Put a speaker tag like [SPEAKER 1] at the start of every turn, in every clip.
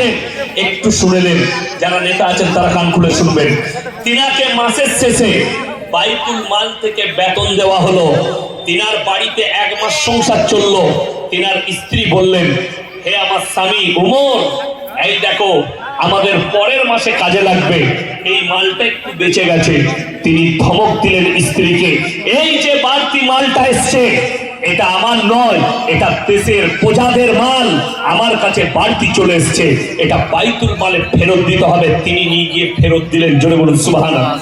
[SPEAKER 1] আসলেন, একটু শুনেলেন, যারা নেতা আছেন তারা কান খুলে শুনবেন। তিনাকে মাসের শেষে বাইতুল মাল থেকে বেতন দেওয়া হলো। তিনার বাড়িতে 1 মাস সংসার চললো। তিনার স্ত্রী বললেন, হে আমার স্বামী উমর, এই দেখো আমাদের পরের মাসে কাজে লাগবে, এই মালটা একটু বেঁচে গেছে। তিনি ধমক দিলেন স্ত্রীকে, এই যে বাড়তি মালটা এসছে এটা আমার নয়, এটা দেশের প্রজাদের মাল, আমার কাছে বাড়তি চলে এসছে, এটা বাইতুল মালে ফেরত দিতে হবে। তিনি নিয়ে গিয়ে ফেরত দিলেন। জোরে বলুন সুবহানাল্লাহ।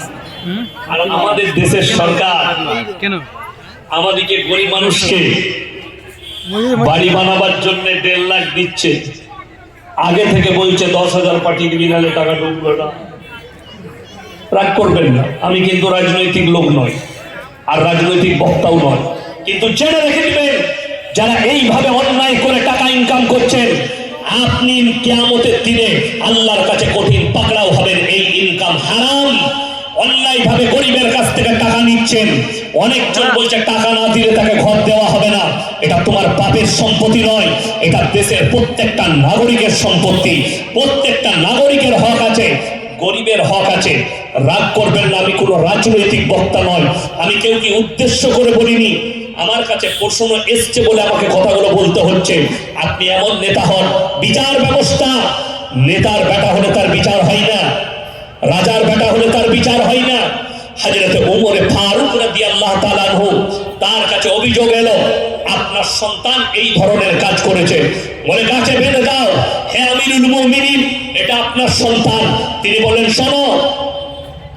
[SPEAKER 1] আর আমাদের দেশের সরকার
[SPEAKER 2] কেন
[SPEAKER 1] আমাদেরকে গরিব মানুষকে বাড়ি বানাবার জন্য 1.5 লাখ দিচ্ছে, আগে থেকে বলছে 10,000 পাঠিয়ে দিবি, নাহলে টাকা ঢুকবে না। রাগ করবেন না, আমি কিন্তু রাজনৈতিক লোক নয় আর রাজনৈতিক বক্তাও নয়, কিন্তু জেনে রেখে দিবেন, যারা এইভাবে অন্যায় করে টাকা ইনকাম করছেন, আপনি কিয়ামতের দিনে আল্লাহর কাছে কঠিন পাকড়াও হবেন। এই ইনকাম হারাম। অন্যায় ভাবে গরিবের কাছ থেকে টাকা নিচ্ছেন। অনেকজন বলছে টাকা না দিলে তাকে ঘর দেওয়া হবে না। এটা তোমার বাপের সম্পত্তি নয়, এটা দেশের প্রত্যেকটা নাগরিকের সম্পত্তি। প্রত্যেকটা নাগরিকের হক আছে, গরিবের হক আছে। রাগ করবেন না, আমি কোনো রাজনৈতিক বক্তা নয়, আমি কেউ কি উদ্দেশ্য করে বলিনি। আমার কাছে প্রশ্ন এসছে বলে আমাকে কথাগুলো বলতে হচ্ছে। আপনি এমন নেতা হন, বিচার ব্যবস্থা, নেতার বেটা হলে তার বিচার হয় না, রাজার বেটা হলে তার বিচার হয় না। হযরত ওমর ফারুক রাদিয়াল্লাহু তাআলা আনহু, তার কাছে অভিযোগ এলো, আপনার সন্তান এই ধরনের কাজ করেছে, বলে গাছে বেঁধে দাও, হে আমিরুল মুমিনিন, এটা আপনার সন্তান। তিনি বলেন, শোনো,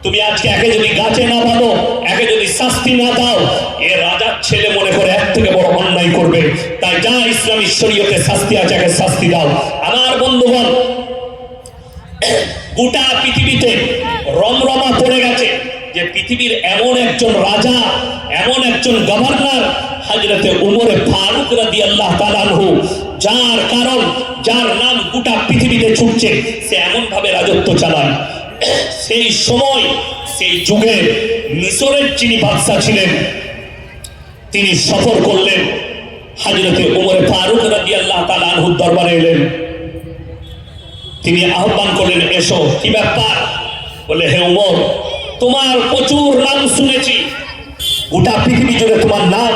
[SPEAKER 1] তুমি আজকে একে যদি গাছে না বাঁধো, একে যদি শাস্তি না দাও, এ রাজার ছেলে মনে করে এর থেকে বড় অন্যায় করবে। তাই যা ইসলামী শরীয়তে শাস্তি আছে, একে শাস্তি দাও। আমার বন্ধুগণ, গোটা পৃথিবীতে রমরমা পড়ে গেছে যে পৃথিবীর এমন একজন রাজা, এমন একজন গভর্নর হযরত ওমর ফারুক রাদিয়াল্লাহু তাআলা আনহু, যার কারণ, যার নাম গোটা পৃথিবীতে ছুটছে, সে এমন ভাবে রাজত্ব চালান। সেই সময়, সেই যুগে মিশরের যিনি বাদশা ছিলেন, তিনি সফর করলেন, হযরত ওমর ফারুক রাদিয়াল্লাহু তাআলা আনহুর দরবারে এলেন। তিনি আহ্বান করলেন, এসো, কি ব্যাপার? বলে, হে ওমর, তোমার প্রচুর নাম শুনেছি, গোটা পৃথিবী জুড়ে তোমার নাম